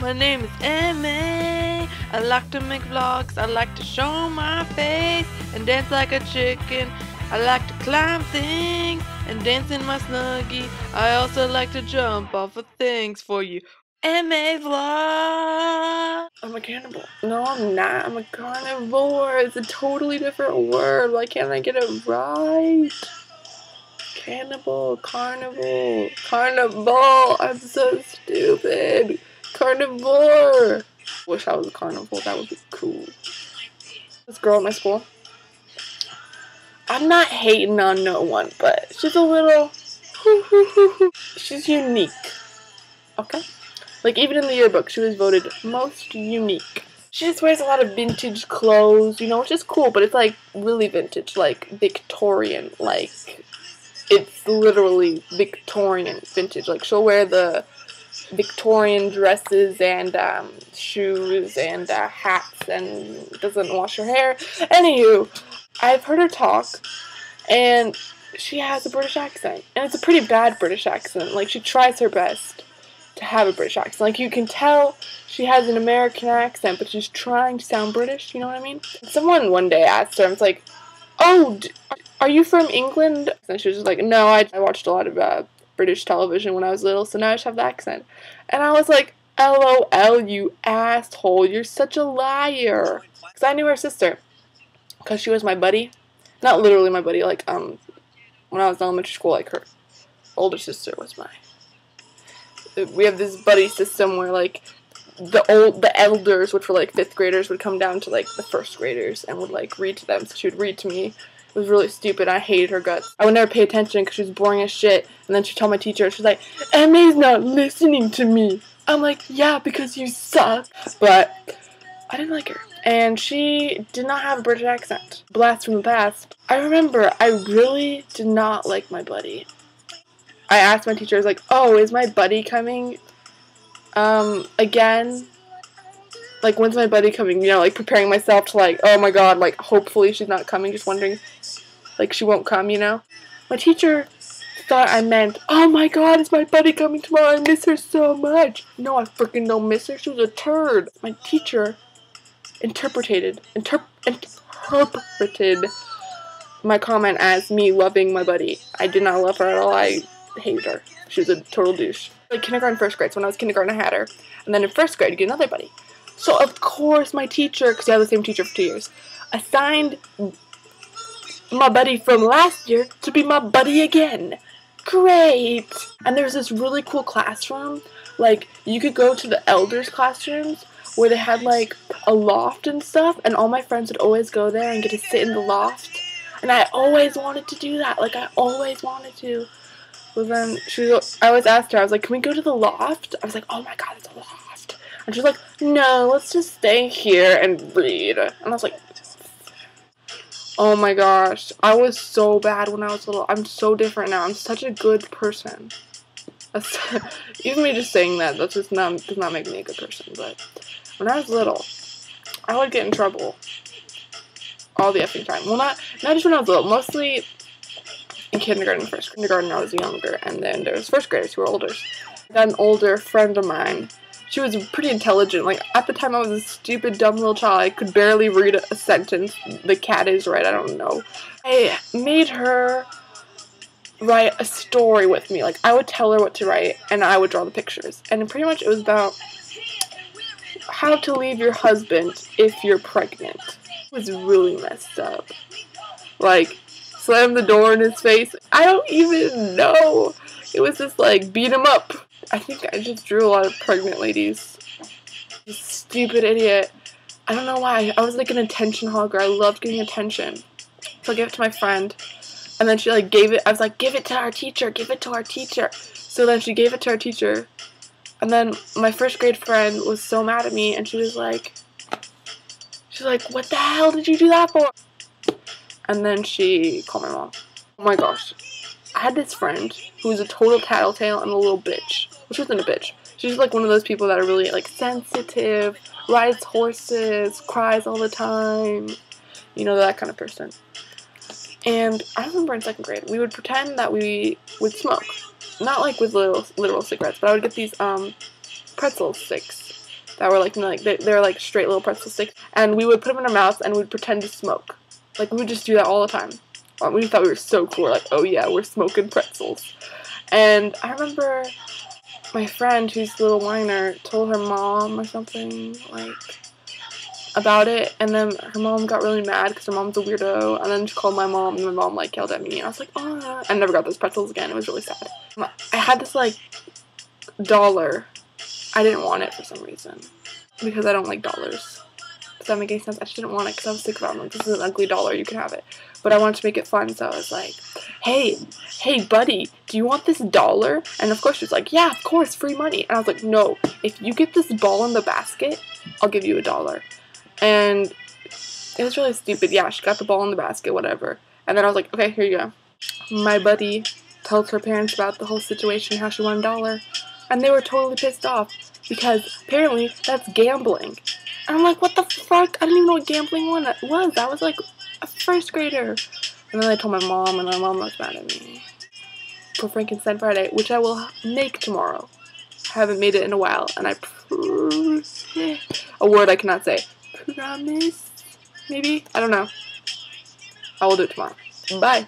My name is Emma. I like to make vlogs. I like to show my face and dance like a chicken. I like to climb things and dance in my Snuggie. I also like to jump off of things for you. Emma vlog. I'm a cannibal. No, I'm not. I'm a carnivore. It's a totally different word. Why can't I get it right? Cannibal, carnival, carnival. I'm so stupid. Carnivore. Wish I was a carnival. That would be cool. This girl at my school. I'm not hating on no one, but she's a little. She's unique. Okay? Like, even in the yearbook, she was voted most unique. She just wears a lot of vintage clothes, you know, which is cool, but it's like really vintage, like Victorian, like. It's literally Victorian vintage. Like, she'll wear the Victorian dresses and shoes and hats and doesn't wash her hair. Anywho, I've heard her talk, and she has a British accent. And it's a pretty bad British accent. Like, she tries her best to have a British accent. Like, you can tell she has an American accent, but she's trying to sound British, you know what I mean? Someone one day asked her, I was like, oh, are you from England? And she was just like, no, I watched a lot of British television when I was little, so now I just have the accent. And I was like, LOL, you asshole, you're such a liar. Because I knew her sister, because she was my buddy. Not literally my buddy, like, when I was in elementary school, like, her older sister was we have this buddy system where, like, the elders, which were, like, 5th graders, would come down to, like, the 1st graders and would, like, read to them. So she would read to me. It was really stupid. I hated her guts. I would never pay attention because she was boring as shit. And then she'd tell my teacher, she's like, Emmy's not listening to me. I'm like, yeah, because you suck. But I didn't like her. And she did not have a British accent. Blast from the past. I remember I really did not like my buddy. I asked my teacher, I was like, oh, is my buddy coming again? Like, when's my buddy coming? You know, like, preparing myself to, like, oh my god, like, hopefully she's not coming, just wondering, like, she won't come, you know? My teacher thought I meant, oh my god, is my buddy coming tomorrow? I miss her so much. No, I freaking don't miss her. She was a turd. My teacher interpreted my comment as me loving my buddy. I did not love her at all. I hated her. She was a total douche. Like, kindergarten, 1st grade. So when I was kindergarten, I had her. And then in 1st grade, you get another buddy. So, of course, my teacher, because I had the same teacher for 2 years, assigned my buddy from last year to be my buddy again. Great! And there was this really cool classroom. Like, you could go to the elders' classrooms where they had, like, a loft and stuff, and all my friends would always go there and get to sit in the loft. And I always wanted to do that. Like, I always wanted to. But then I always asked her, I was like, can we go to the loft? I was like, oh my god, it's a loft. And she's like, no, let's just stay here and read. And I was like, oh my gosh. I was so bad when I was little. I'm so different now. I'm such a good person. Even me just saying that, does not make me a good person. But when I was little, I would get in trouble all the effing time. Well, not just when I was little. Mostly in kindergarten, 1st kindergarten, I was younger. And then there was 1st graders who were older. I got an older friend of mine. She was pretty intelligent. Like, at the time, I was a stupid, dumb little child. I could barely read a sentence. The cat is right. I don't know. I made her write a story with me. Like, I would tell her what to write, and I would draw the pictures. And pretty much it was about how to leave your husband if you're pregnant. It was really messed up. Like, slam the door in his face. I don't even know. It was just like, beat him up. I think I just drew a lot of pregnant ladies. This stupid idiot. I don't know why. I was like an attention hogger. I loved getting attention. So I gave it to my friend. And then she like gave it. I was like, give it to our teacher. Give it to our teacher. So then she gave it to our teacher. And then my 1st grade friend was so mad at me. And she was like, what the hell did you do that for? And then she called my mom. Oh my gosh. I had this friend who was a total tattletale and a little bitch. Well, she wasn't a bitch. She's like one of those people that are really like sensitive, rides horses, cries all the time. You know, that kind of person. And I remember in 2nd grade, we would pretend that we would smoke. Not like with literal cigarettes, but I would get these pretzel sticks. that were like, you know, like they're like straight little pretzel sticks, and we would put them in our mouths and we'd pretend to smoke. Like, we would just do that all the time. We thought we were so cool. We're like, oh yeah, we're smoking pretzels. And I remember my friend, who's a little whiner, told her mom or something, like, about it, and then her mom got really mad because her mom's a weirdo, and then she called my mom, and my mom, like, yelled at me, and I was like, oh, I never got those pretzels again. It was really sad. I had this, like, dollar. I didn't want it for some reason, because I don't like dollars. Does that make any sense? I just didn't want it because I was sick of it. I'm like, this is an ugly dollar, you can have it. But I wanted to make it fun, so I was like, hey, buddy, do you want this dollar? And of course she was like, yeah, of course, free money. And I was like, no, if you get this ball in the basket, I'll give you $1. And it was really stupid. Yeah, she got the ball in the basket, whatever. And then I was like, okay, here you go. My buddy tells her parents about the whole situation, how she won $1. And they were totally pissed off because apparently that's gambling. And I'm like, what the fuck? I didn't even know what gambling was. I was like a first grader. And then I told my mom, and my mom was mad at me for Frankenstein Friday, which I will make tomorrow. I haven't made it in a while, and I a word I cannot say. Promise? Maybe? I don't know. I will do it tomorrow. Bye.